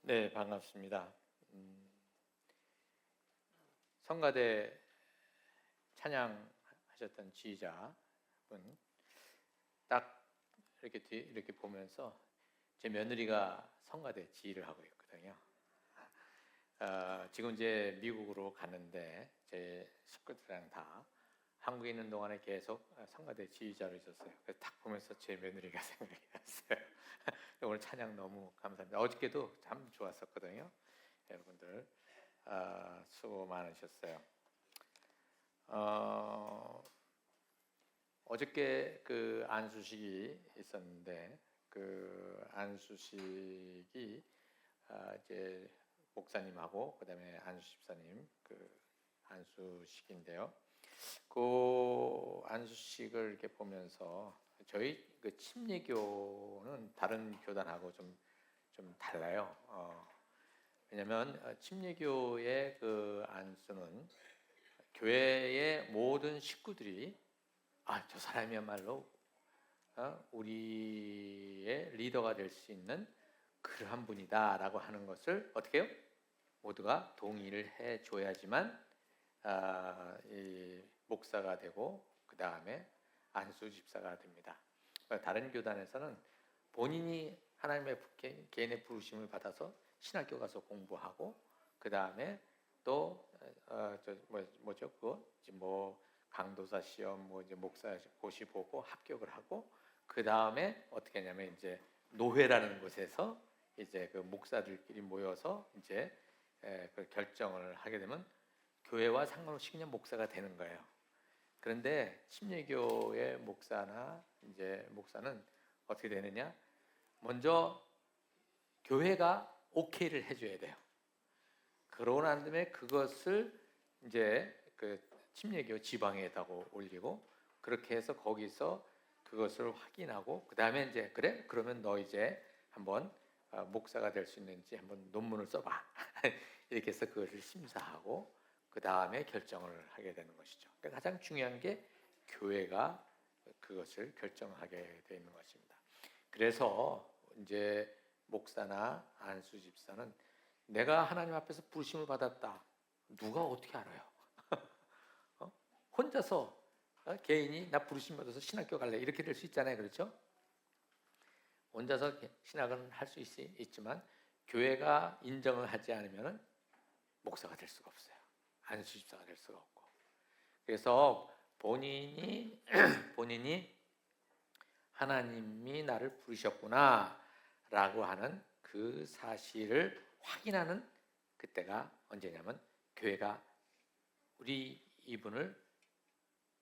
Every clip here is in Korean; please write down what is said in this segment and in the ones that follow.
네, 반갑습니다. 성가대 찬양하셨던 지휘자분 딱 이렇게 보면서 제 며느리가 성가대 지휘를 하고 있거든요. 지금 이제 미국으로 가는데 제 식구들이랑 다 한국에 있는 동안에 계속 성가대 지휘자로 있었어요. 그래서 딱 보면서 제 며느리가 생각이 났어요. 오늘 찬양 너무 감사합니다. 어저께도 참 좋았었거든요. 여러분들 수고 많으셨어요. 어저께 그 안수식이 있었는데 그 안수식이 이제 목사님하고 그다음에 안수 집사님 그 안수식인데요. 그 안수식을 이렇게 보면서 저희 그 침례교는 다른 교단하고 좀 달라요. 왜냐하면 침례교의 그 안수는 교회의 모든 식구들이 저 사람이야말로 우리의 리더가 될 수 있는 그러한 분이다라고 하는 것을 어떻게 해요? 모두가 동의를 해줘야지만 이 목사가 되고 그 다음에 안수 집사가 됩니다. 다른 교단에서는 본인이 하나님의 개인의 부르심을 받아서 신학교 가서 공부하고 그 다음에 또 뭐죠 그거 뭐 강도사 시험 뭐 이제 목사 고시 보고 합격을 하고 그 다음에 어떻게 하냐면 이제 노회라는 곳에서 이제 그 목사들끼리 모여서 이제 그 결정을 하게 되면 교회와 상관없이 그냥 목사가 되는 거예요. 그런데 침례교의 목사나 이제 목사는 어떻게 되느냐? 먼저 교회가 오케이를 해줘야 돼요. 그러고 난 다음에 그것을 이제 그 침례교 지방에다가 올리고 그렇게 해서 거기서 그것을 확인하고 그 다음에 이제 그래? 그러면 너 이제 한번 목사가 될 수 있는지 한번 논문을 써봐. 이렇게 해서 그것을 심사하고 그 다음에 결정을 하게 되는 것이죠. 그러니까 가장 중요한 게 교회가 그것을 결정하게 되는 것입니다. 그래서 이제 목사나 안수 집사는 내가 하나님 앞에서 부르심을 받았다. 누가 어떻게 알아요? 혼자서 개인이 나 부르심 받아서 신학교 갈래 이렇게 될 수 있잖아요, 그렇죠? 혼자서 신학은 할 수 있지만 교회가 인정을 하지 않으면 목사가 될 수가 없어요. 안수 집사가 될 수가 없고. 그래서 본인이 하나님이 나를 부르셨구나라고 하는 그 사실을 확인하는 그때가 언제냐면 교회가 우리 이분을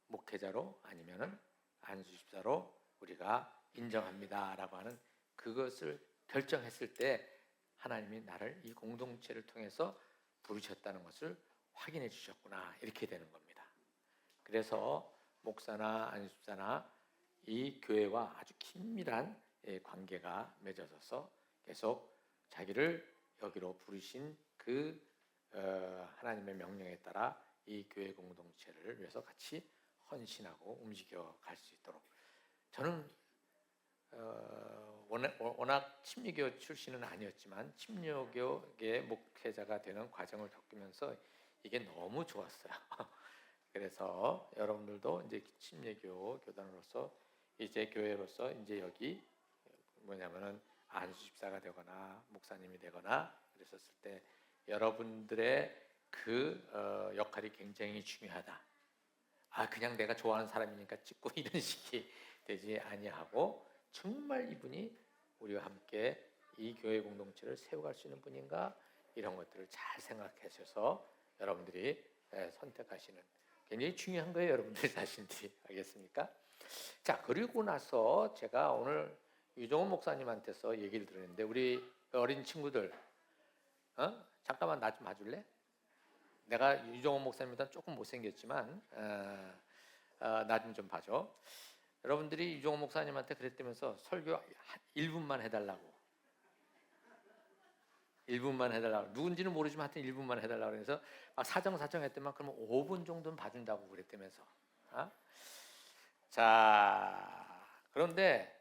목회자로 아니면은 안수집사로 우리가 인정합니다라고 하는 그것을 결정했을 때 하나님이 나를 이 공동체를 통해서 부르셨다는 것을 확인해 주셨구나 이렇게 되는 겁니다. 그래서 목사나 안수집사나 이 교회와 아주 긴밀한 관계가 맺어져서 계속 자기를 여기로 부르신 그 하나님의 명령에 따라 이 교회 공동체를 위해서 같이 헌신하고 움직여 갈 수 있도록 저는 워낙 침례교 출신은 아니었지만 침례교의 목회자가 되는 과정을 겪으면서 이게 너무 좋았어요. 그래서 여러분들도 이제 침례교 교단으로서 이제 교회로서 이제 여기 뭐냐면은 안수 집사가 되거나 목사님이 되거나 그랬었을 때 여러분들의 그 역할이 굉장히 중요하다. 그냥 내가 좋아하는 사람이니까 찍고 이런 식이 되지 아니하고 정말 이분이 우리와 함께 이 교회 공동체를 세워갈 수 있는 분인가 이런 것들을 잘 생각하셔서 여러분들이 선택하시는 굉장히 중요한 거예요. 여러분들 자신들이 알겠습니까? 자, 그리고 나서 제가 오늘 유종훈 목사님한테서 얘기를 들었는데 우리 어린 친구들 잠깐만 나 좀 봐줄래? 내가 유종훈 목사님보다 조금 못생겼지만 나 좀 봐줘. 여러분들이 유종훈 목사님한테 그랬다면서 설교 1분만 해달라고 1분만 해달라고 누군지는 모르지만 하여튼 1분만 해달라고 그래서 사정했더만 그러면 5분 정도는 봐준다고 그랬다면서 자 그런데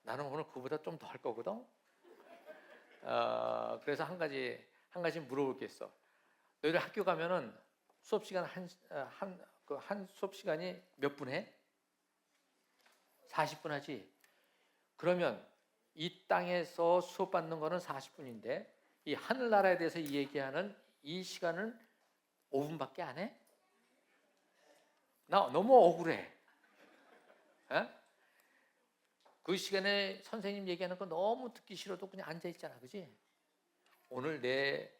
나는 오늘 그보다 좀 더 할 거거든. 그래서 한 가지 물어볼 게 있어. 너희들 학교 가면은 수업 시간 한 수업 시간이 몇 분 해? 40분 하지. 그러면 이 땅에서 수업 받는 거는 40분인데 이 하늘나라에 대해서 얘기하는 이 시간은 5분밖에 안 해? 나 너무 억울해. 에? 그 시간에 선생님 얘기하는 거 너무 듣기 싫어도 그냥 앉아 있잖아, 그지? 오늘 내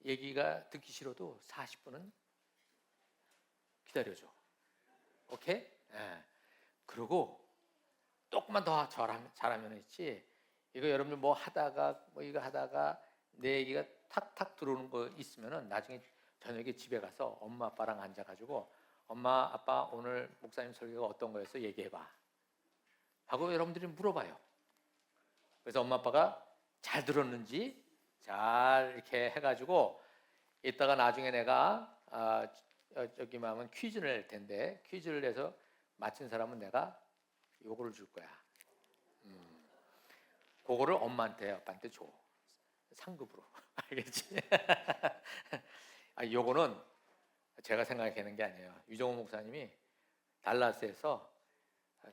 얘기가 듣기 싫어도 40분은 기다려줘. 오케이? 예. 그리고 조금만 더 잘하면 있지. 이거 여러분들 뭐 이거 하다가 내 얘기가 탁탁 들어오는 거 있으면은 나중에 저녁에 집에 가서 엄마 아빠랑 앉아가지고 엄마 아빠 오늘 목사님 설교가 어떤 거였어? 얘기해봐 하고 여러분들이 물어봐요. 그래서 엄마 아빠가 잘 들었는지 잘 이렇게 해가지고 이따가 나중에 내가 저기 하면 퀴즈를 낼 텐데 퀴즈를 내서 맞힌 사람은 내가 요거를 줄 거야. 그거를 엄마한테 아빠한테 줘. 상급으로. 알겠지? 요거는 제가 생각하는 게 아니에요. 유정호 목사님이 달라스에서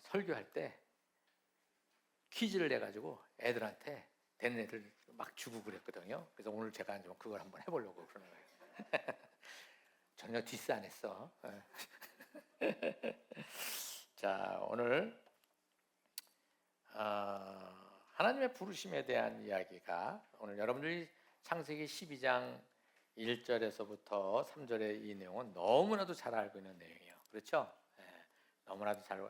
설교할 때 퀴즈를 내가지고 애들한테 되는 애들 막 주고 그랬거든요. 그래서 오늘 제가 좀 그걸 한번 해보려고 그러는 거예요. 전혀 디스 안 했어. 자, 오늘 하나님의 부르심에 대한 이야기가 오늘 여러분들이 창세기 12장 1절에서부터 3절의 이 내용은 너무나도 잘 알고 있는 내용이에요. 그렇죠? 너무나도 잘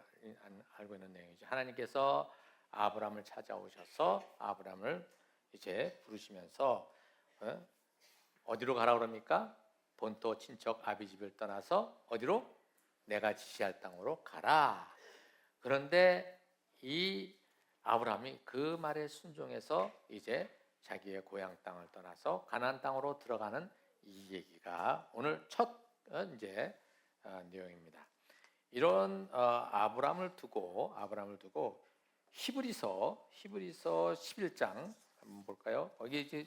알고 있는 내용이죠. 하나님께서 아브라함을 찾아오셔서 아브라함을 이제 부르시면서 어디로 가라 그럽니까? 본토 친척 아비 집을 떠나서 어디로? 내가 지시할 땅으로 가라. 그런데 이 아브라함이 그 말에 순종해서 이제 자기의 고향 땅을 떠나서 가나안 땅으로 들어가는 이 얘기가 오늘 첫 이제 내용입니다. 이런 아브라함을 두고 히브리서 11장 한번 볼까요? 여기 이제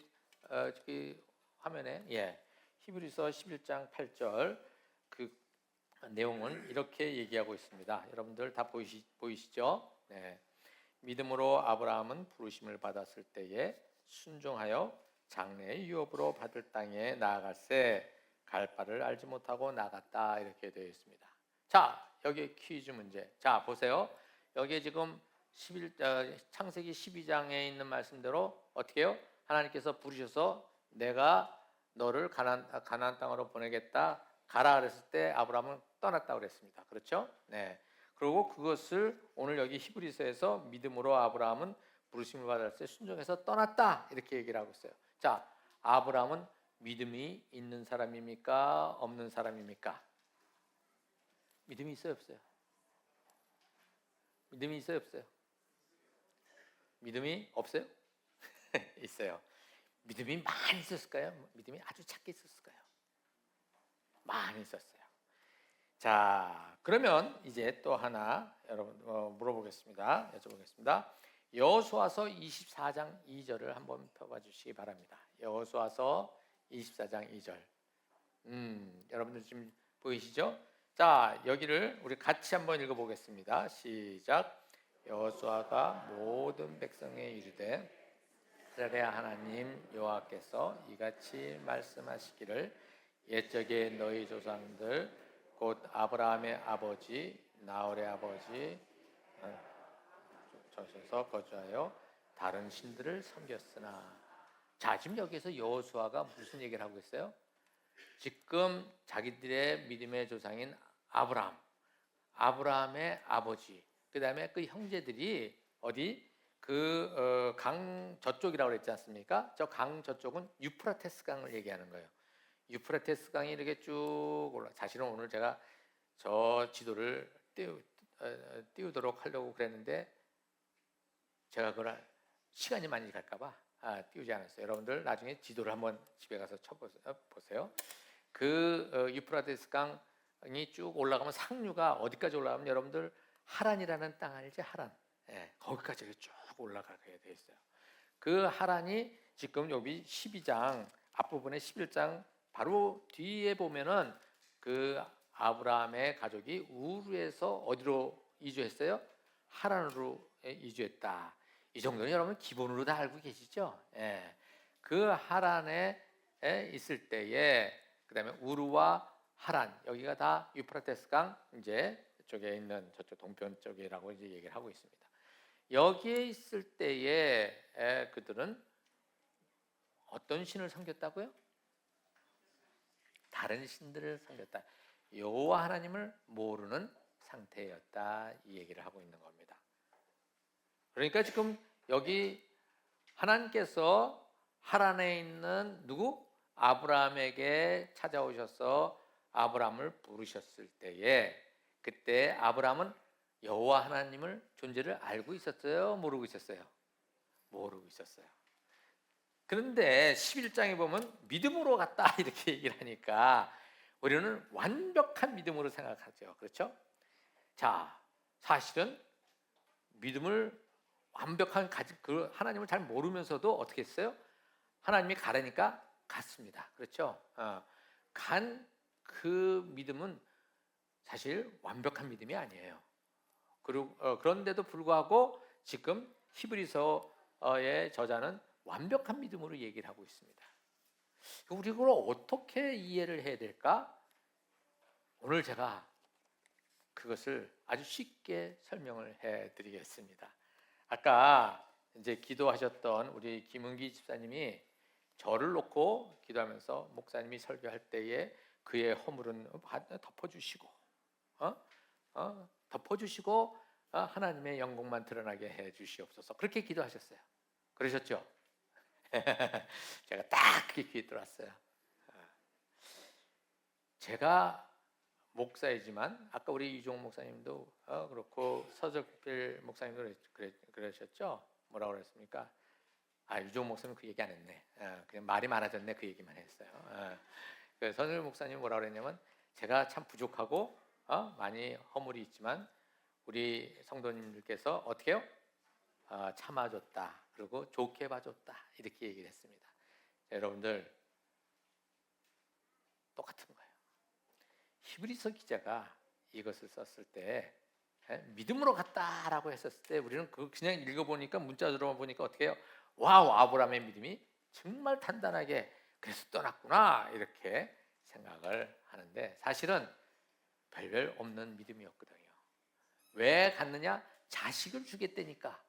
저기 화면에 히브리서 11장 8절 그 내용은 이렇게 얘기하고 있습니다. 여러분들 다 보이시죠? 네. 믿음으로 아브라함은 부르심을 받았을 때에 순종하여 장래의 유업으로 받을 땅에 나아갈새 갈 바를 알지 못하고 나갔다 이렇게 되어 있습니다. 자, 여기 퀴즈 문제. 자, 보세요. 여기 지금 창세기 12장에 있는 말씀대로 어떻게 해요? 하나님께서 부르셔서 내가 너를 가나안 땅으로 보내겠다. 가라 그랬을 때 아브라함은 떠났다고 그랬습니다. 그렇죠? 네. 그리고 그것을 오늘 여기 히브리서에서 믿음으로 아브라함은 부르심을 받았을 때 순종해서 떠났다 이렇게 얘기를 하고 있어요. 자, 아브라함은 믿음이 있는 사람입니까? 없는 사람입니까? 믿음이 있어요, 없어요? 믿음이 있어요, 없어요? 믿음이 없어요? 있어요. 믿음이 많이 있었을까요? 믿음이 아주 작게 있었을까요? 많이 있었어요. 자, 그러면 이제 또 하나 여러분 여쭤보겠습니다. 여호수아서 24장 2절을 한번 펴봐 주시기 바랍니다. 여호수아서 24장 2절. 여러분들 지금 보이시죠? 자, 여기를 우리 같이 한번 읽어보겠습니다. 시작. 여호수아가 모든 백성에 이르되 이스라엘 하나님 여호와께서 이같이 말씀하시기를 옛적에 너희 조상들 곧 아브라함의 아버지 나홀의 아버지 저에서 거주하여 다른 신들을 섬겼으나. 자, 지금 여기서 여호수아가 무슨 얘기를 하고 있어요? 지금 자기들의 믿음의 조상인 아브라함의 아버지, 그 다음에 그 형제들이 어디 그 강 저쪽이라고 그랬지 않습니까? 저 강 저쪽은 유프라테스 강을 얘기하는 거예요. 유프라테스 강이 이렇게 쭉 올라. 사실은 오늘 제가 저 지도를 띄우도록 하려고 그랬는데 제가 그걸 시간이 많이 갈까봐 띄우지 않았어요. 여러분들 나중에 지도를 한번 집에 가서 쳐보세요. 그 유프라테스 강이 쭉 올라가면 상류가 어디까지 올라가면 여러분들 하란이라는 땅 알지? 하란. 거기까지 쭉 올라가게 돼 있어요. 그 하란이 지금 여기 12장 앞부분에 11장 바로 뒤에 보면은 그 아브라함의 가족이 우르에서 어디로 이주했어요? 하란으로 이주했다. 이 정도는 여러분 기본으로 다 알고 계시죠? 예. 그 하란에 있을 때에 그다음에 우르와 하란 여기가 다 유프라테스 강 이제 쪽에 있는 저쪽 동편 쪽이라고 이제 얘기를 하고 있습니다. 여기에 있을 때에 그들은 어떤 신을 섬겼다고요? 다른 신들을 섬겼다. 여호와 하나님을 모르는 상태였다. 이 얘기를 하고 있는 겁니다. 그러니까 지금 여기 하나님께서 하란에 있는 누구? 아브라함에게 찾아오셔서 아브라함을 부르셨을 때에 그때 아브라함은 여호와 하나님을 존재를 알고 있었어요? 모르고 있었어요? 모르고 있었어요. 그런데 11장에 보면 믿음으로 갔다 이렇게 얘기를 하니까 우리는 완벽한 믿음으로 생각하죠. 그렇죠? 자, 사실은 믿음을 완벽한 그 하나님을 잘 모르면서도 어떻게 했어요? 하나님이 가라니까 갔습니다. 그렇죠? 간 그 믿음은 사실 완벽한 믿음이 아니에요. 그리고 그런데도 불구하고 지금 히브리서의 저자는 완벽한 믿음으로 얘기를 하고 있습니다. 우리 그걸 어떻게 이해를 해야 될까? 오늘 제가 그것을 아주 쉽게 설명을 해드리겠습니다. 아까 이제 기도하셨던 우리 김은기 집사님이 저를 놓고 기도하면서 목사님이 설교할 때에 그의 허물은 덮어주시고, 덮어주시고 하나님의 영광만 드러나게 해주시옵소서. 그렇게 기도하셨어요. 그러셨죠? 제가 딱 그게 귀에 들어왔어요. 제가 목사이지만 아까 우리 이종호 목사님도 그렇고 서적필 목사님도 그러셨죠? 뭐라고 그랬습니까? 유종호 목사님 그 얘기 안 했네. 그냥 말이 많아졌네 그 얘기만 했어요. 그 서적필 목사님 뭐라고 그랬냐면 제가 참 부족하고 많이 허물이 있지만 우리 성도님들께서 어떻게 해요? 참아줬다. 그리고 좋게 봐줬다. 이렇게 얘기를 했습니다. 여러분들 똑같은 거예요. 히브리서 기자가 이것을 썼을 때 믿음으로 갔다라고 했었을 때 우리는 그냥 읽어보니까 문자 들어보니까 어떻게 해요? 와우, 아브라함의 믿음이 정말 단단하게 그래서 떠났구나 이렇게 생각을 하는데 사실은 별별 없는 믿음이었거든요. 왜 갔느냐? 자식을 주겠다니까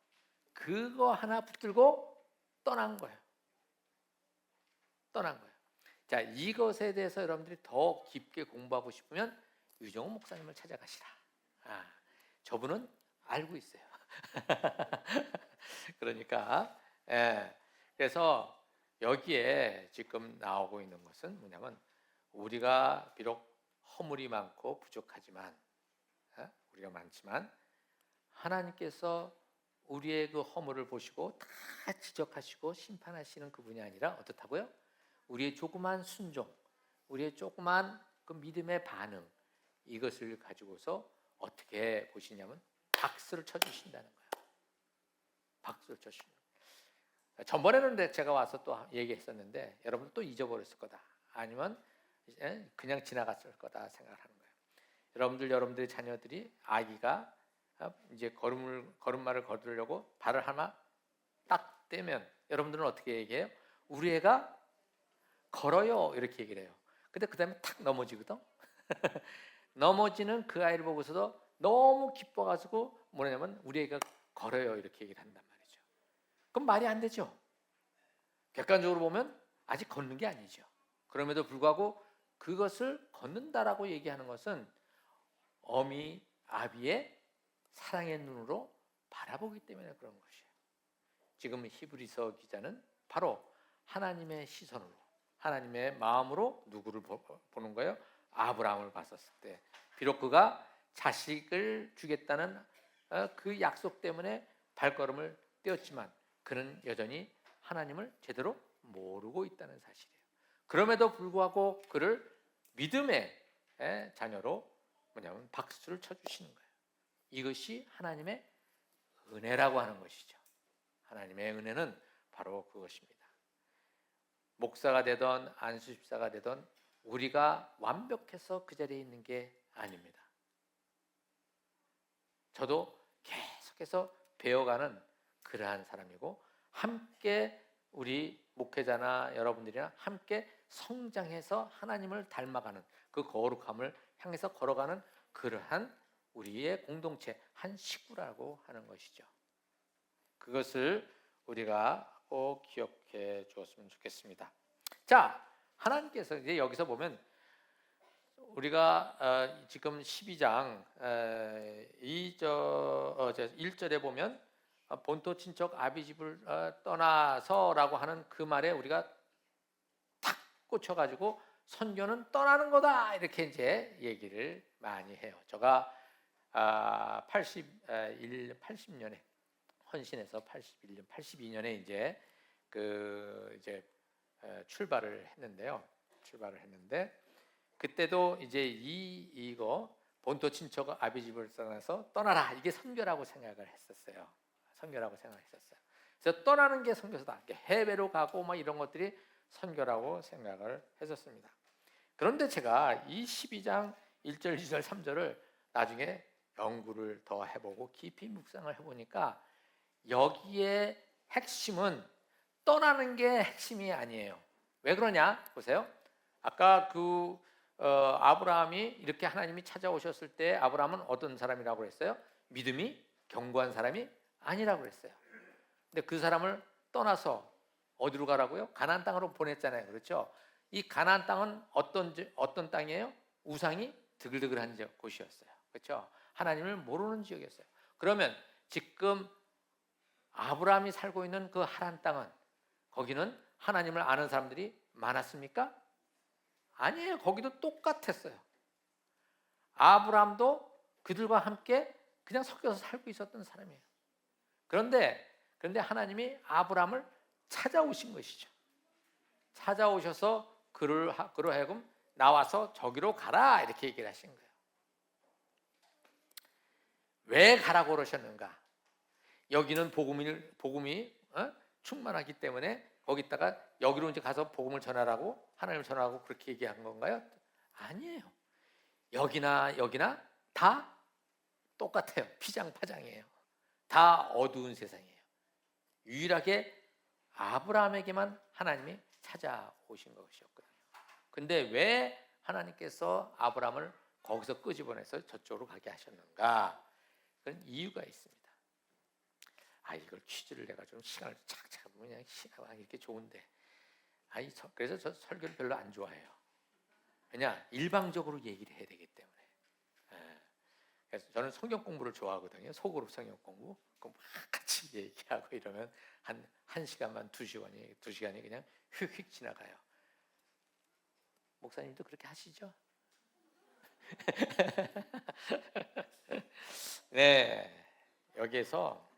그거 하나 붙들고 떠난 거예요. 떠난 거예요. 자, 이것에 대해서 여러분들이 더 깊게 공부하고 싶으면 유정호 목사님을 찾아가시라. 저분은 알고 있어요. 그러니까 그래서 여기에 지금 나오고 있는 것은 뭐냐면 우리가 비록 허물이 많고 부족하지만 우리가 많지만 하나님께서 우리의 그 허물을 보시고 다 지적하시고 심판하시는 그분이 아니라 어떻다고요? 우리의 조그만 순종, 우리의 조그만 그 믿음의 반응 이것을 가지고서 어떻게 보시냐면 박수를 쳐주신다는 거예요. 박수를 쳐주시는 거예요. 전번에는 제가 와서 또 얘기했었는데 여러분 또 잊어버렸을 거다. 아니면 그냥 지나갔을 거다 생각하는 거예요. 여러분들의 자녀들이 아기가 이제 걸음마를 걸으려고 발을 하나 딱 떼면 여러분들은 어떻게 얘기해요? 우리 애가 걸어요 이렇게 얘기를 해요. 근데 그 다음에 탁 넘어지거든. 넘어지는 그 아이를 보고서도 너무 기뻐가지고 뭐냐면 우리 애가 걸어요 이렇게 얘기를 한단 말이죠. 그럼 말이 안 되죠. 객관적으로 보면 아직 걷는 게 아니죠. 그럼에도 불구하고 그것을 걷는다라고 얘기하는 것은 어미 아비의 사랑의 눈으로 바라보기 때문에 그런 것이에요. 지금 히브리서 기자는 바로 하나님의 시선으로 하나님의 마음으로 누구를 보는 거예요? 아브라함을 봤었을 때 비록 그가 자식을 주겠다는 그 약속 때문에 발걸음을 떼었지만 그는 여전히 하나님을 제대로 모르고 있다는 사실이에요. 그럼에도 불구하고 그를 믿음의 자녀로 뭐냐면 박수를 쳐주시는 거예요. 이것이 하나님의 은혜라고 하는 것이죠. 하나님의 은혜는 바로 그것입니다. 목사가 되던 안수집사가 되던 우리가 완벽해서 그 자리에 있는 게 아닙니다. 저도 계속해서 배워가는 그러한 사람이고, 함께 우리 목회자나 여러분들이랑 함께 성장해서 하나님을 닮아가는 그 거룩함을 향해서 걸어가는 그러한 우리의 공동체, 한 식구라고 하는 것이죠. 그것을 우리가 꼭 기억해 주었으면 좋겠습니다. 자, 하나님께서 이제 여기서 보면 우리가 지금 12장 1절에 보면 본토 친척 아비집을 떠나서라고 하는 그 말에 우리가 탁 꽂혀가지고 선교는 떠나는 거다 이렇게 이제 얘기를 많이 해요. 제가 80년에 헌신해서 81년, 82년에 이제 출발을 했는데요. 그때도 이제 이거 본토 친척 아비집을 떠나서 떠나라, 이게 선교라고 생각을 했었어요. 그래서 떠나는 게 선교다. 해외로 가고 막 이런 것들이 선교라고 생각을 했었습니다. 그런데 제가 이 12장 1절, 2절, 3절을 나중에 연구를 더 해보고 깊이 묵상을 해보니까 여기에 핵심은 떠나는 게 핵심이 아니에요. 왜 그러냐? 보세요. 아까 아브라함이 이렇게 하나님이 찾아오셨을 때 아브라함은 어떤 사람이라고 그랬어요? 믿음이 견고한 사람이 아니라고 그랬어요. 근데 그 사람을 떠나서 어디로 가라고요? 가나안 땅으로 보냈잖아요. 그렇죠? 이 가나안 땅은 어떤 땅이에요? 우상이 드글드글한 곳이었어요. 그렇죠? 하나님을 모르는 지역이었어요. 그러면 지금 아브라함이 살고 있는 그 하란 땅은, 거기는 하나님을 아는 사람들이 많았습니까? 아니에요. 거기도 똑같았어요. 아브라함도 그들과 함께 그냥 섞여서 살고 있었던 사람이에요. 그런데 하나님이 아브라함을 찾아오신 것이죠. 찾아오셔서 그로 하여금 나와서 저기로 가라 이렇게 얘기를 하신 거예요. 왜 가라고 그러셨는가? 여기는 복음이 충만하기 때문에 거기다가 여기로 이제 가서 복음을 전하라고, 하나님을 전하라고 그렇게 얘기한 건가요? 아니에요. 여기나 다 똑같아요. 피장파장이에요. 다 어두운 세상이에요. 유일하게 아브라함에게만 하나님이 찾아오신 것이었거든요. 근데 왜 하나님께서 아브라함을 거기서 끄집어내서 저쪽으로 가게 하셨는가? 그런 이유가 있습니다. 이걸 퀴즈를 내가 좀 시간을 착착 보면 그냥 시간이 이렇게 좋은데, 그래서 저 설교를 별로 안 좋아해요. 왜냐? 일방적으로 얘기를 해야 되기 때문에. 그래서 저는 성경 공부를 좋아하거든요. 속으로 성경 공부. 그럼 막 같이 얘기하고 이러면 한 시간만 두 시간이 그냥 휙휙 지나가요. 목사님도 그렇게 하시죠? 네, 여기에서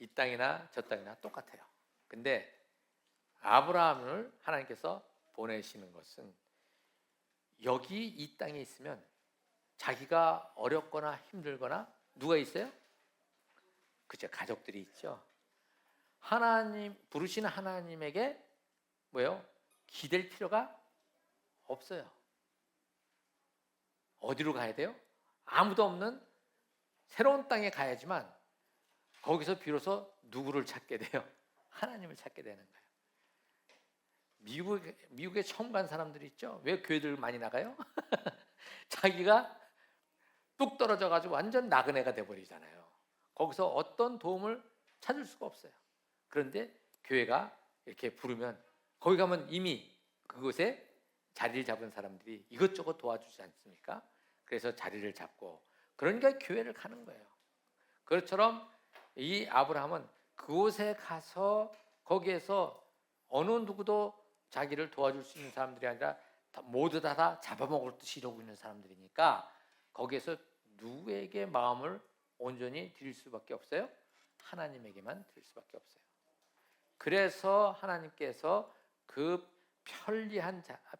이 땅이나 저 땅이나 똑같아요. 근데 아브라함을 하나님께서 보내시는 것은, 여기 이 땅에 있으면 자기가 어렵거나 힘들거나 누가 있어요? 그죠, 가족들이 있죠. 하나님 부르시는 하나님에게 기댈 필요가 없어요. 어디로 가야 돼요? 아무도 없는 새로운 땅에 가야지만 거기서 비로소 누구를 찾게 돼요? 하나님을 찾게 되는 거예요. 미국에 처음 간 사람들이 있죠. 왜 교회들 많이 나가요? 자기가 뚝 떨어져 가지고 완전 나그네가 돼버리잖아요. 거기서 어떤 도움을 찾을 수가 없어요. 그런데 교회가 이렇게 부르면 거기 가면 이미 그곳에 자리를 잡은 사람들이 이것저것 도와주지 않습니까? 그래서 자리를 잡고, 그러니까 교회를 가는 거예요. 그것처럼 이 아브라함은 그곳에 가서 거기에서 어느 누구도 자기를 도와줄 수 있는 사람들이 아니라 모두 다 잡아먹을 듯이 이러고 있는 사람들이니까 거기에서 누구에게 마음을 온전히 드릴 수밖에 없어요? 하나님에게만 드릴 수밖에 없어요. 그래서 하나님께서 그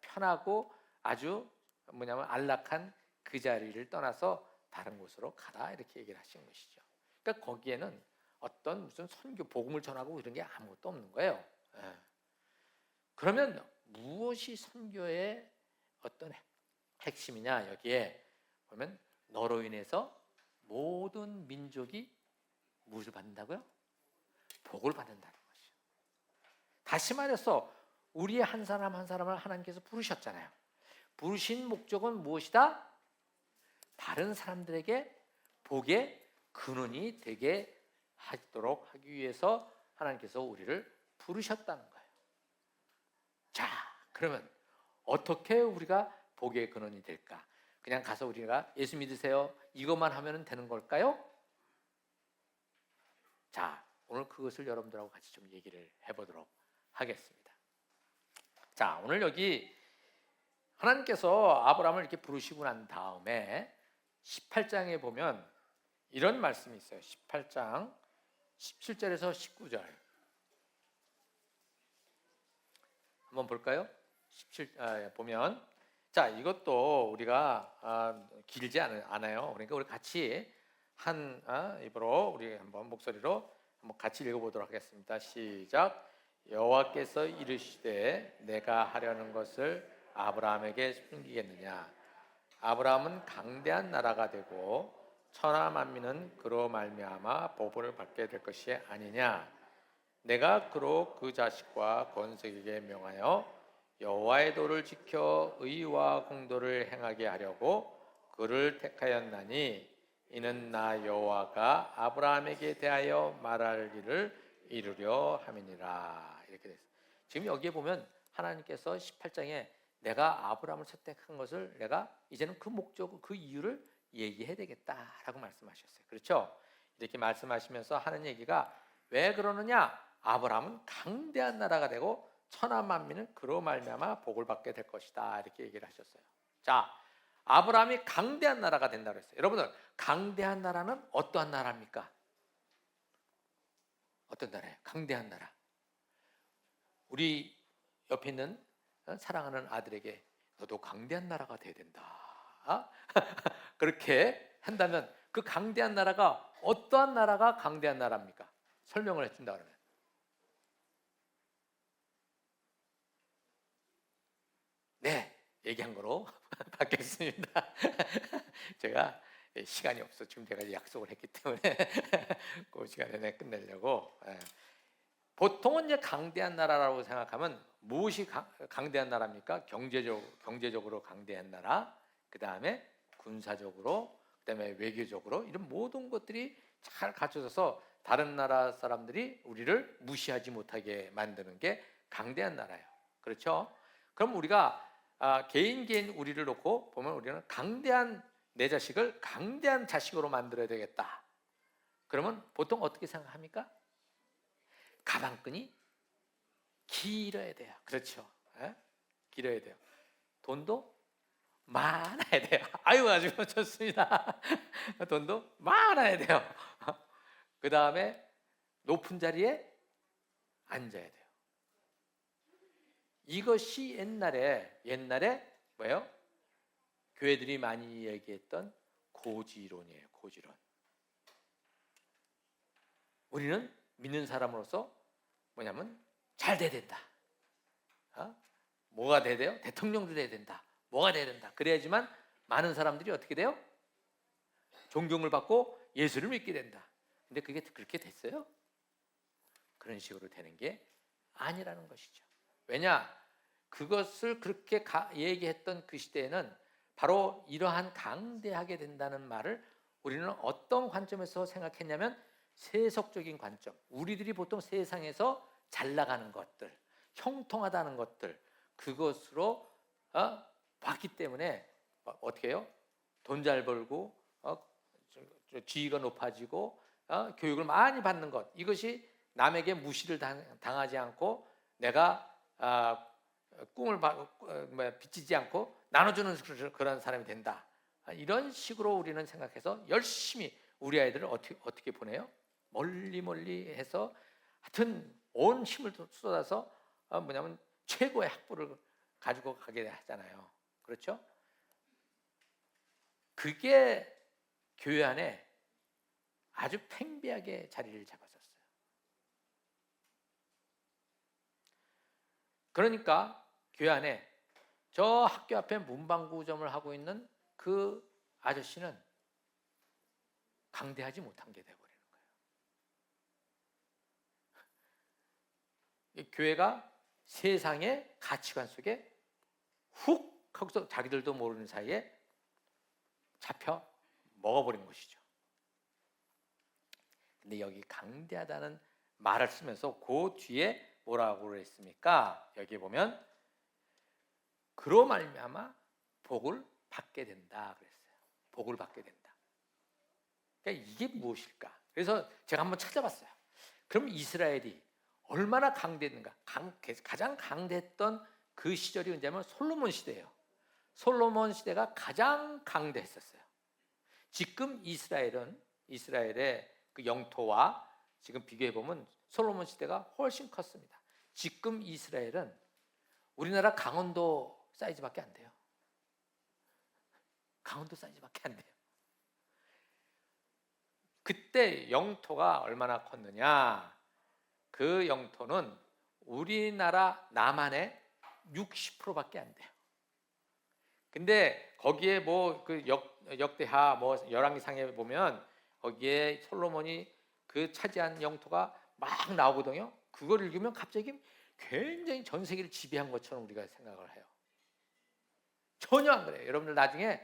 편하고 아주 안락한 그 자리를 떠나서 다른 곳으로 가라 이렇게 얘기를 하신 것이죠. 그러니까 거기에는 어떤 무슨 선교 복음을 전하고 이런 게 아무것도 없는 거예요. 예. 그러면 무엇이 선교의 어떤 핵심이냐? 여기에 보면 너로 인해서 모든 민족이 무엇을 받는다고요? 복을 받는다는 것이죠. 다시 말해서 우리 한 사람 한 사람을 하나님께서 부르셨잖아요. 부르신 목적은 무엇이다? 다른 사람들에게 복의 근원이 되게 하도록 하기 위해서 하나님께서 우리를 부르셨다는 거예요. 자, 그러면 어떻게 우리가 복의 근원이 될까? 그냥 가서 우리가 예수 믿으세요 이것만 하면 되는 걸까요? 자, 오늘 그것을 여러분들하고 같이 좀 얘기를 해보도록 하겠습니다. 자, 오늘 여기 하나님께서 아브라함을 이렇게 부르시고 난 다음에 18장에 보면 이런 말씀이 있어요. 18장 17절에서 19절 한번 볼까요? 17 보면 자, 이것도 우리가 길지 않아요. 그러니까 우리 같이 한 입으로 우리 한번 목소리로 한번 같이 읽어보도록 하겠습니다. 시작. 여호와께서 이르시되 내가 하려는 것을 아브라함에게 숨기겠느냐? 아브라함은 강대한 나라가 되고 천하 만민은 그로 말미암아 복을 받게 될 것이 아니냐? 내가 그로 그 자식과 건색에게 명하여 여호와의 도를 지켜 의와 공도를 행하게 하려고 그를 택하였나니 이는 나 여호와가 아브라함에게 대하여 말할 일을 이루려 함이니라. 이렇게 됐어요. 지금 여기에 보면 하나님께서 18장에 내가 아브라함을 선택한 것을 내가 이제는 그 목적, 그 이유를 얘기해야 되겠다라고 말씀하셨어요. 그렇죠? 이렇게 말씀하시면서 하는 얘기가 왜 그러느냐? 아브라함은 강대한 나라가 되고 천하 만민은 그로 말미암아 복을 받게 될 것이다. 이렇게 얘기를 하셨어요. 자, 아브라함이 강대한 나라가 된다고 했어요. 여러분들, 강대한 나라는 어떠한 나라입니까? 어떤 나라예요? 강대한 나라. 우리 옆에 있는 사랑하는 아들에게 너도 강대한 나라가 돼야 된다. 그렇게 한다면 그 강대한 나라가 어떠한 나라가 강대한 나라입니까? 설명을 해준다 그러면. 네, 얘기한 거로 받겠습니다. 제가 시간이 없어. 지금 제가 약속을 했기 때문에 그 시간에 내에 끝내려고. 보통은 이제 강대한 나라라고 생각하면 무엇이 강대한 나라입니까? 경제적으로 강대한 나라, 그 다음에 군사적으로, 그 다음에 외교적으로 이런 모든 것들이 잘 갖춰져서 다른 나라 사람들이 우리를 무시하지 못하게 만드는 게 강대한 나라예요. 그렇죠? 그럼 우리가 개인 우리를 놓고 보면 우리는 강대한 내 자식을 강대한 자식으로 만들어야 되겠다. 그러면 보통 어떻게 생각합니까? 가방끈이 길어야 돼요. 그렇죠? 길어야 돼요. 돈도 많아야 돼요. 아유, 아주 좋습니다. 돈도 많아야 돼요. 그 다음에 높은 자리에 앉아야 돼요. 이것이 옛날에 뭐예요? 교회들이 많이 얘기했던 고지론이에요. 고지론. 우리는 믿는 사람으로서 뭐냐면 잘 돼야 된다. 뭐가 돼야 돼요? 대통령도 돼야 된다. 뭐가 돼야 된다. 그래야지만 많은 사람들이 어떻게 돼요? 존경을 받고 예수를 믿게 된다. 근데 그게 그렇게 됐어요? 그런 식으로 되는 게 아니라는 것이죠. 왜냐? 그것을 그렇게 얘기했던 그 시대에는 바로 이러한 강대하게 된다는 말을 우리는 어떤 관점에서 생각했냐면 세속적인 관점. 우리들이 보통 세상에서 잘 나가는 것들, 형통하다는 것들, 그것으로 봤기 때문에 어떻게 해요? 돈 잘 벌고 지위가 높아지고 교육을 많이 받는 것, 이것이 남에게 무시를 당하지 않고 내가 꿈을 비치지 않고 나눠주는 그런 사람이 된다. 이런 식으로 우리는 생각해서 열심히 우리 아이들을 어떻게 보내요? 멀리 해서 하여튼 온 힘을 쏟아서 뭐냐면 최고의 학부를 가지고 가게 하잖아요. 그렇죠? 그게 교회 안에 아주 팽배하게 자리를 잡았었어요. 그러니까 교회 안에 저 학교 앞에 문방구점을 하고 있는 그 아저씨는 강대하지 못한 게 돼버리는 거예요. 교회가 세상의 가치관 속에 훅 하고서 자기들도 모르는 사이에 잡혀 먹어버린 것이죠. 근데 여기 강대하다는 말을 쓰면서 그 뒤에 뭐라고 그랬습니까? 여기 보면 그로 말미암아 복을 받게 된다 그랬어요. 복을 받게 된다. 그러니까 이게 무엇일까? 그래서 제가 한번 찾아봤어요. 그럼 이스라엘이 얼마나 강대했는가? 가장 강대했던 그 시절이 언제냐면 솔로몬 시대예요. 솔로몬 시대가 가장 강대했었어요. 지금 이스라엘의 그 영토와 지금 비교해 보면 솔로몬 시대가 훨씬 컸습니다. 지금 이스라엘은 우리나라 강원도 사이즈밖에 안 돼요. 강원도 사이즈밖에 안 돼요. 그때 영토가 얼마나 컸느냐? 그 영토는 우리나라 남한의 60%밖에 안 돼요. 근데 거기에 뭐 그 역대하 뭐 열왕기상에 보면 거기에 솔로몬이 그 차지한 영토가 막 나오거든요. 그걸 읽으면 갑자기 굉장히 전 세계를 지배한 것처럼 우리가 생각을 해요. 전혀 안 그래요. 여러분들 나중에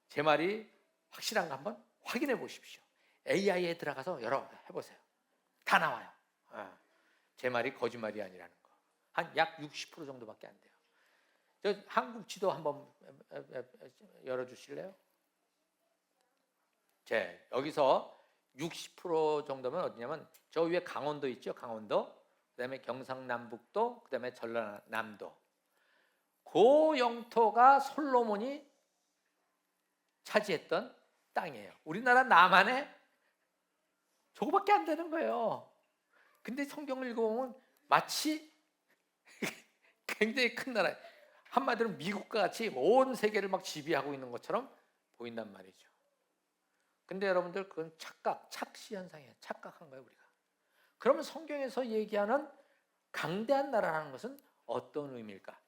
제 말이 확실한가 한번 확인해 보십시오. AI에 들어가서 해보세요. 다 나와요. 제 말이 거짓말이 아니라는 거. 한 약 60% 정도밖에 안 돼요. 저 한국 지도 한번 열어주실래요? 여기서 60% 정도면 어디냐면 저 위에 강원도 있죠. 강원도. 그다음에 경상남북도, 그다음에 전라남도. 그 영토가 솔로몬이 차지했던 땅이에요. 우리나라 남한에 저거밖에 안 되는 거예요. 근데 성경을 읽어보면 마치 굉장히 큰 나라, 한마디로 미국과 같이 온 세계를 막 지배하고 있는 것처럼 보인단 말이죠. 근데 여러분들 그건 착시 현상이에요. 착각한 거예요, 우리가. 그러면 성경에서 얘기하는 강대한 나라라는 것은 어떤 의미일까?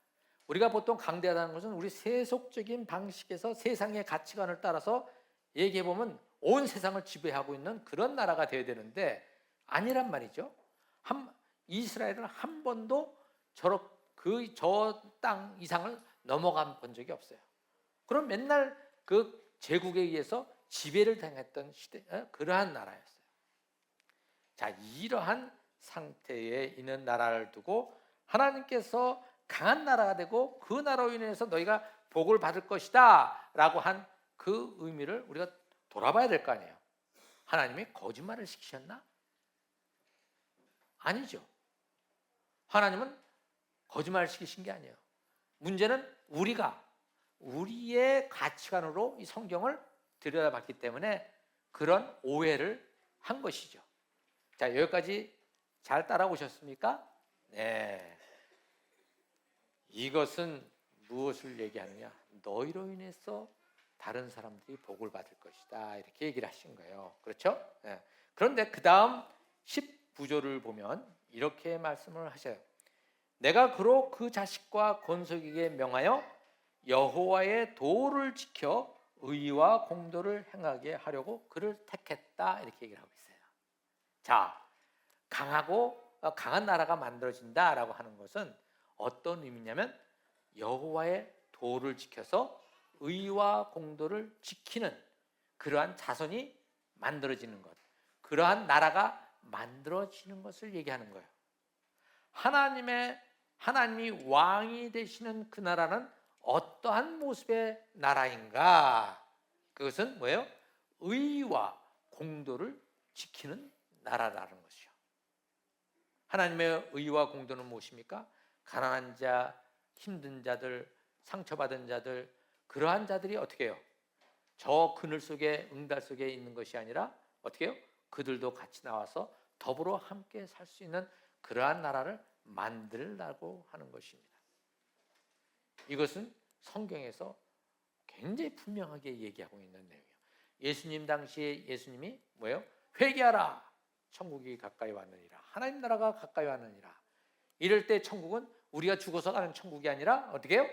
우리가 보통 강대하다는 것은 우리 세속적인 방식에서 세상의 가치관을 따라서 얘기해 보면 온 세상을 지배하고 있는 그런 나라가 되어야 되는데 아니란 말이죠. 이스라엘은 한 번도 저 땅 이상을 넘어가 본 적이 없어요. 그럼 맨날 그 제국에 의해서 지배를 당했던 그러한 나라였어요. 자, 이러한 상태에 있는 나라를 두고 하나님께서 강한 나라가 되고 그 나라로 인해서 너희가 복을 받을 것이다 라고 한 그 의미를 우리가 돌아봐야 될 거 아니에요. 하나님이 거짓말을 시키셨나? 아니죠. 하나님은 거짓말을 시키신 게 아니에요. 문제는 우리의 가치관으로 이 성경을 들여다봤기 때문에 그런 오해를 한 것이죠. 자, 여기까지 잘 따라오셨습니까? 네. 이것은 무엇을 얘기하느냐? 너희로 인해서 다른 사람들이 복을 받을 것이다. 이렇게 얘기를 하신 거예요. 그렇죠? 네. 그런데 그 다음 19절을 보면 이렇게 말씀을 하셔요. 내가 그로 그 자식과 건석에게 명하여 여호와의 도를 지켜 의와 공도를 행하게 하려고 그를 택했다. 이렇게 얘기를 하고 있어요. 자, 강한 나라가 만들어진다라고 하는 것은 어떤 의미냐면 여호와의 도를 지켜서 의와 공도를 지키는 그러한 자손이 만들어지는 것, 그러한 나라가 만들어지는 것을 얘기하는 거예요. 하나님이 왕이 되시는 그 나라는 어떠한 모습의 나라인가? 그것은 뭐예요? 의와 공도를 지키는 나라라는 것이죠. 하나님의 의와 공도는 무엇입니까? 가난한 자, 힘든 자들, 상처받은 자들, 그러한 자들이 어떻게 해요? 저 그늘 속에 응달 속에 있는 것이 아니라 어떻게 해요? 그들도 같이 나와서 더불어 함께 살 수 있는 그러한 나라를 만들라고 하는 것입니다. 이것은 성경에서 굉장히 분명하게 얘기하고 있는 내용이에요. 예수님 당시에 예수님이 뭐예요? 회개하라, 천국이 가까이 왔느니라. 하나님 나라가 가까이 왔느니라. 이럴 때 천국은 우리가 죽어서 가는 천국이 아니라 어떻게 해요?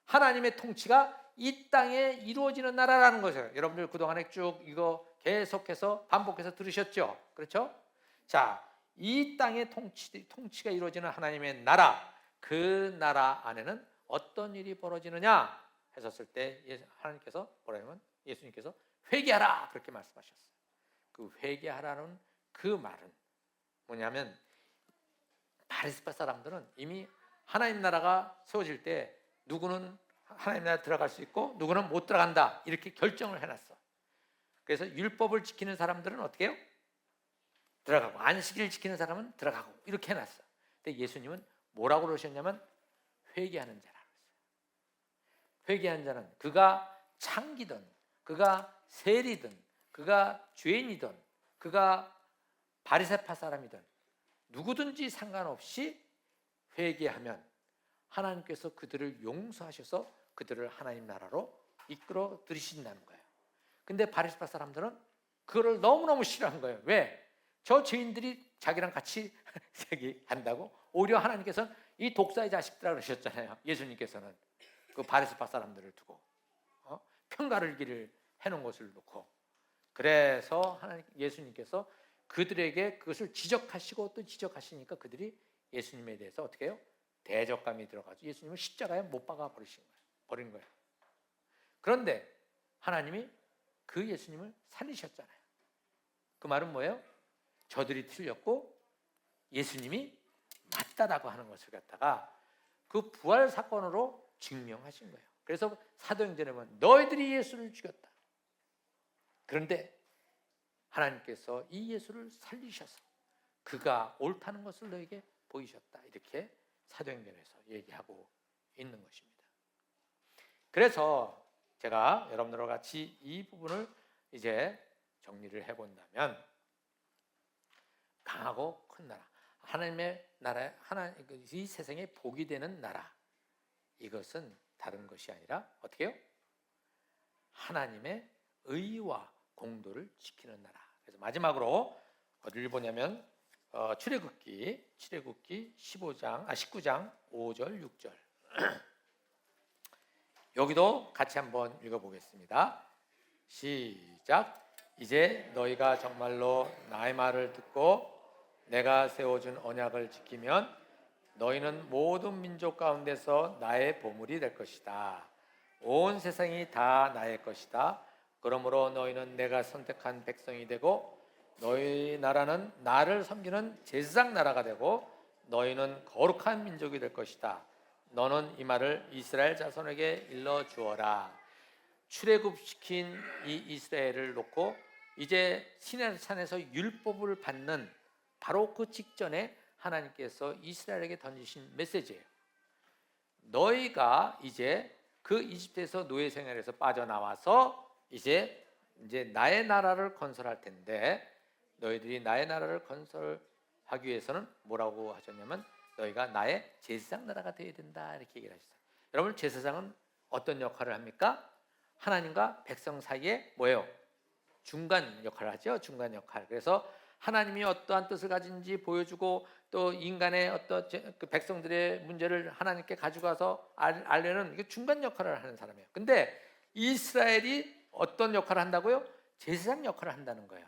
하나님의 통치가 이 땅에 이루어지는 나라라는 것이에요. 여러분들 그동안에 쭉 이거 계속해서 반복해서 들으셨죠? 그렇죠? 자, 이 땅의 통치가 이루어지는 하나님의 나라, 그 나라 안에는 어떤 일이 벌어지느냐 했었을 때 하나님께서 뭐라면 예수님께서 회개하라 그렇게 말씀하셨어요. 그 회개하라는 그 말은 뭐냐면 바리새파 사람들은 이미 하나님 나라가 세워질 때 누구는 하나님 나라 들어갈 수 있고 누구는 못 들어간다 이렇게 결정을 해놨어. 그래서 율법을 지키는 사람들은 어떻게 해요? 들어가고 안식일을 지키는 사람은 들어가고 이렇게 해놨어. 근데 예수님은 뭐라고 그러셨냐면 회개하는 자라고 했어요. 회개한 자는 그가 창기든 그가 세리든 그가 죄인이든 그가 바리새파 사람이든 누구든지 상관없이 회개하면 하나님께서 그들을 용서하셔서 그들을 하나님 나라로 이끌어 들이신다는 거예요. 근데 바리새파 사람들은 그거를 너무너무 싫어한 거예요. 왜? 저 죄인들이 자기랑 같이 한다고? 오히려 하나님께서는 이 독사의 자식들아 그러셨잖아요. 예수님께서는 그 바리새파 사람들을 두고 평가를 길을 해놓은 것을 놓고, 그래서 예수님께서 그들에게 그것을 지적하시고 또 지적하시니까 그들이 예수님에 대해서 어떻게 해요? 대적감이 들어가지고 예수님을 십자가에 못 박아 버린 거예요. 그런데 하나님이 그 예수님을 살리셨잖아요. 그 말은 뭐예요? 저들이 틀렸고 예수님이 맞다라고 하는 것을 갖다가 그 부활 사건으로 증명하신 거예요. 그래서 사도행전에 보면 너희들이 예수를 죽였다. 그런데 하나님께서 이 예수를 살리셔서 그가 옳다는 것을 너에게 보이셨다. 이렇게 사도행전에서 얘기하고 있는 것입니다. 그래서 제가 여러분들과 같이 이 부분을 이제 정리를 해본다면, 강하고 큰 나라, 하나님의 나라, 이 세상에 복이 되는 나라, 이것은 다른 것이 아니라 어떻게 해요? 하나님의 의와 공도를 지키는 나라. 그래서 마지막으로 어디를 보냐면 출애굽기 19장 5절 6절 여기도 같이 한번 읽어보겠습니다. 시작. 이제 너희가 정말로 나의 말을 듣고 내가 세워준 언약을 지키면 너희는 모든 민족 가운데서 나의 보물이 될 것이다. 온 세상이 다 나의 것이다. 그러므로 너희는 내가 선택한 백성이 되고 너희 나라는 나를 섬기는 제사장 나라가 되고 너희는 거룩한 민족이 될 것이다. 너는 이 말을 이스라엘 자손에게 일러 주어라. 출애굽시킨 이 이스라엘을 놓고 이제 시내산에서 율법을 받는 바로 그 직전에 하나님께서 이스라엘에게 던지신 메시지예요. 너희가 이제 그 이집트에서 노예 생활에서 빠져나와서 이제 나의 나라를 건설할 텐데, 너희들이 나의 나라를 건설하기 위해서는 뭐라고 하셨냐면 너희가 나의 제사장 나라가 되어야 된다, 이렇게 얘기를 하셨어요. 여러분, 제사장은 어떤 역할을 합니까? 하나님과 백성 사이에 뭐예요? 중간 역할을 하죠. 중간 역할. 그래서 하나님이 어떠한 뜻을 가진지 보여주고 또 인간의 어떤 그 백성들의 문제를 하나님께 가져가서 알려는 중간 역할을 하는 사람이에요. 근데 이스라엘이 어떤 역할을 한다고요? 제사장 역할을 한다는 거예요.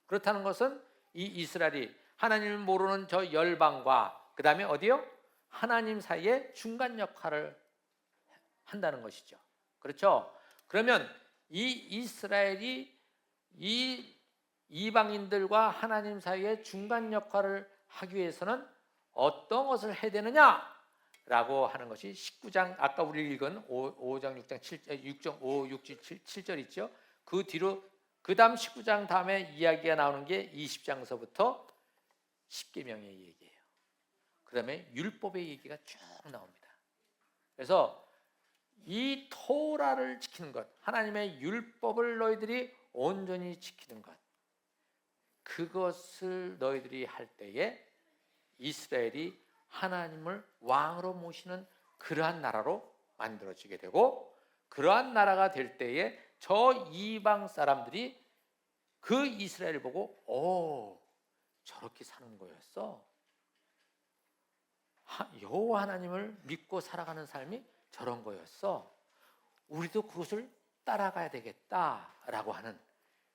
그렇다는 것은 이 이스라엘이 하나님을 모르는 저 열방과 그 다음에 어디요? 하나님 사이에 중간 역할을 한다는 것이죠. 그렇죠? 그러면 이 이스라엘이 이 이방인들과 하나님 사이에 중간 역할을 하기 위해서는 어떤 것을 해야 되느냐라고 하는 것이 19장, 아까 우리 읽은 5장 6장 6장 6, 7절 있죠. 그 뒤로 그 다음 19장 다음에 이야기가 나오는 게 20장서부터 10계명의 얘기예요. 그 다음에 율법의 얘기가 쭉 나옵니다. 그래서 이 토라를 지키는 것, 하나님의 율법을 너희들이 온전히 지키는 것, 그것을 너희들이 할 때에 이스라엘이 하나님을 왕으로 모시는 그러한 나라로 만들어지게 되고, 그러한 나라가 될 때에 저 이방 사람들이 그 이스라엘을 보고 저렇게 사는 거였어. 여호와 하나님을 믿고 살아가는 삶이 저런 거였어. 우리도 그것을 따라가야 되겠다라고 하는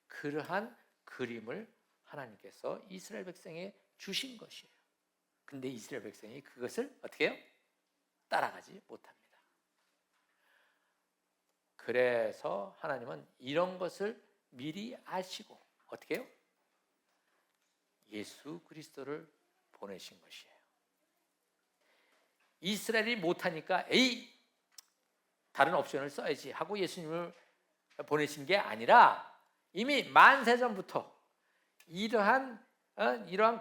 그러한 그림을 하나님께서 이스라엘 백성에 주신 것이에요. 근데 이스라엘 백성이 그것을 어떻게 해요? 따라가지 못합니다. 그래서 하나님은 이런 것을 미리 아시고 어떻게 해요? 예수 그리스도를 보내신 것이에요. 이스라엘이 못하니까 다른 옵션을 써야지 하고 예수님을 보내신 게 아니라 이미 만세전부터 이러한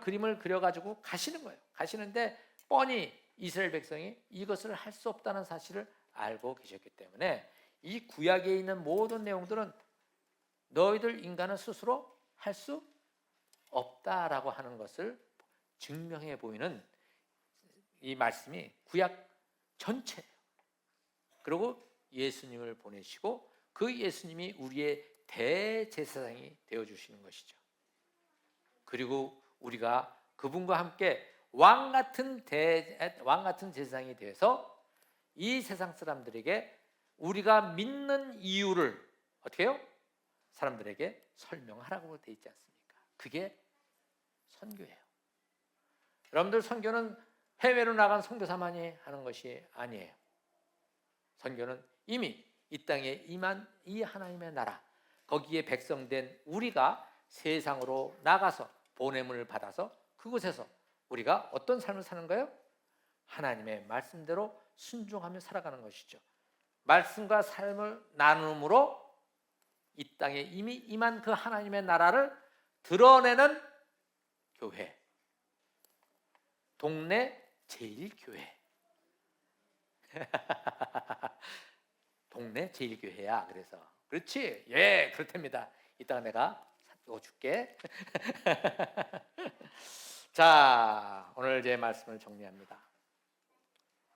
그림을 그려가지고 가시는 거예요. 가시는데 뻔히 이스라엘 백성이 이것을 할 수 없다는 사실을 알고 계셨기 때문에 이 구약에 있는 모든 내용들은 너희들 인간은 스스로 할 수 없다라고 하는 것을 증명해 보이는 이 말씀이 구약 전체예요. 그리고 예수님을 보내시고 그 예수님이 우리의 대제사장이 되어주시는 것이죠. 그리고 우리가 그분과 함께 왕 같은 제사장이 되어서 이 세상 사람들에게 우리가 믿는 이유를 어떻게 해요? 사람들에게 설명하라고 되어 있지 않습니까? 그게 선교예요. 여러분들, 선교는 해외로 나간 선교사만이 하는 것이 아니에요. 선교는 이미 이 땅에 임한 이 하나님의 나라, 거기에 백성된 우리가 세상으로 나가서 보냄을 받아서 그곳에서 우리가 어떤 삶을 사는 거예요? 하나님의 말씀대로 순종하며 살아가는 것이죠. 말씀과 삶을 나눔으로 이 땅에 이미 임한 그 하나님의 나라를 드러내는 교회, 동네 제일교회. 동네 제일교회야. 그래서 그렇지? 예, 그렇답니다. 이따가 내가 줄게. 자, 오늘 제 말씀을 정리합니다.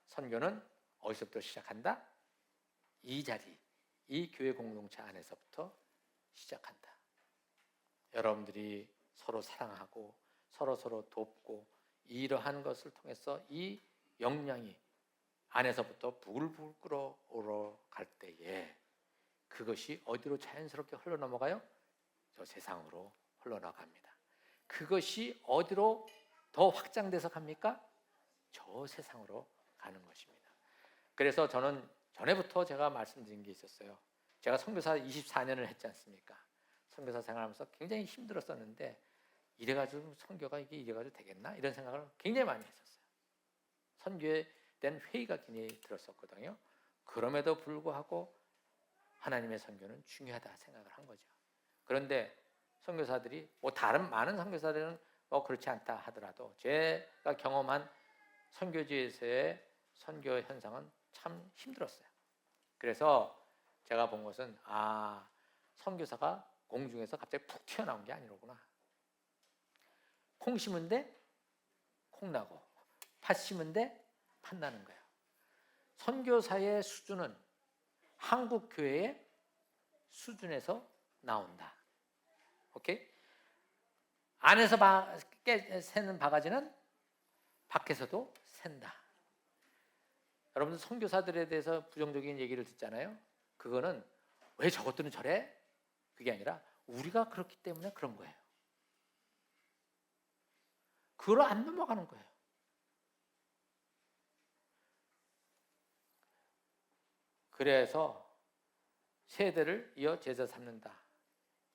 선교는 어디서부터 시작한다? 이 자리, 이 교회 공동체 안에서부터 시작한다. 여러분들이 서로 사랑하고 서로 돕고 이러한 것을 통해서 이 역량이 안에서부터 부글부글 끓어오러 갈 때에 그것이 어디로 자연스럽게 흘러넘어가요? 저 세상으로 흘러나갑니다. 그것이 어디로 더 확장돼서 갑니까? 저 세상으로 가는 것입니다. 그래서 저는 전에부터 제가 말씀드린 게 있었어요. 제가 선교사 24년을 했지 않습니까? 선교사 생활하면서 굉장히 힘들었었는데 이래가지고 선교가 이래가지고 되겠나? 이런 생각을 굉장히 많이 했었어요. 선교에 대한 회의가 굉장히 들었었거든요. 그럼에도 불구하고 하나님의 선교는 중요하다 생각을 한 거죠. 그런데 선교사들이 다른 많은 선교사들은 그렇지 않다 하더라도 제가 경험한 선교지에서의 선교 현상은 참 힘들었어요. 그래서 제가 본 것은 선교사가 공중에서 갑자기 푹 튀어나온 게 아니로구나. 콩 심은데 콩 나고 팥 심은데 팥 나는 거예요. 선교사의 수준은 한국 교회의 수준에서 나온다. 오케이? 안에서 새는 바가지는 밖에서도 샌다. 여러분들 선교사들에 대해서 부정적인 얘기를 듣잖아요. 그거는 왜 저것들은 저래? 그게 아니라 우리가 그렇기 때문에 그런 거예요. 그걸 안 넘어가는 거예요. 그래서 세대를 이어 제자 삼는다.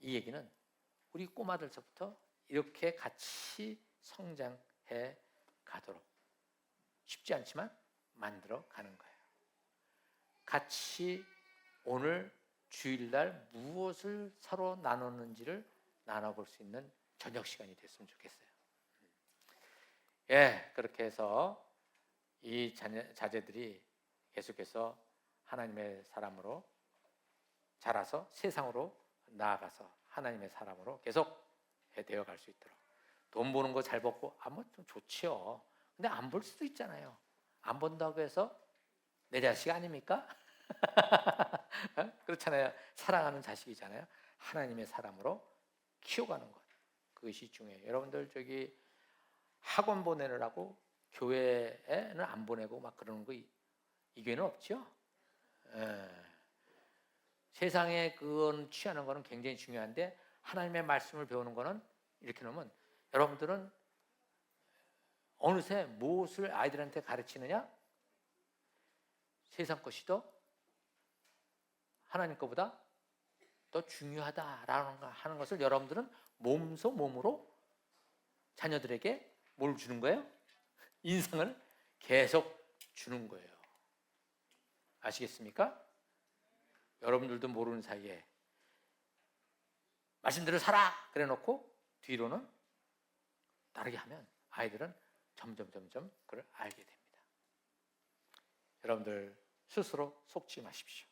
이 얘기는 우리 꼬마들서부터 이렇게 같이 성장해 가도록 쉽지 않지만 만들어 가는 거예요. 같이 오늘 주일날 무엇을 서로 나누는지를 나눠볼 수 있는 저녁 시간이 됐으면 좋겠어요. 예, 그렇게 해서 이 자제들이 계속해서 하나님의 사람으로 자라서 세상으로 나아가서 하나님의 사람으로 계속 되어갈 수 있도록. 돈 버는 거 잘 벌고 좀 좋지요. 근데 안 벌 수도 있잖아요. 안 번다고 해서 내 자식 아닙니까? 그렇잖아요. 사랑하는 자식이잖아요. 하나님의 사람으로 키워가는 것, 그것이 중요해요. 여러분들 저기 학원 보내느라고 교회에는 안 보내고 막 그러는 거 이 교회는 없죠. 예. 세상에 그건 취하는 거는 굉장히 중요한데 하나님의 말씀을 배우는 거는 이렇게 놓으면 여러분들은 어느새 무엇을 아이들한테 가르치느냐? 세상 것이 더 하나님 것보다 더 중요하다라는 하는 것을 여러분들은 몸소 몸으로 자녀들에게 뭘 주는 거예요? 인상을 계속 주는 거예요. 아시겠습니까? 여러분들도 모르는 사이에 말씀대로 살아 그래 놓고 뒤로는 따르게 하면 아이들은 점점 그걸 알게 됩니다. 여러분들 스스로 속지 마십시오.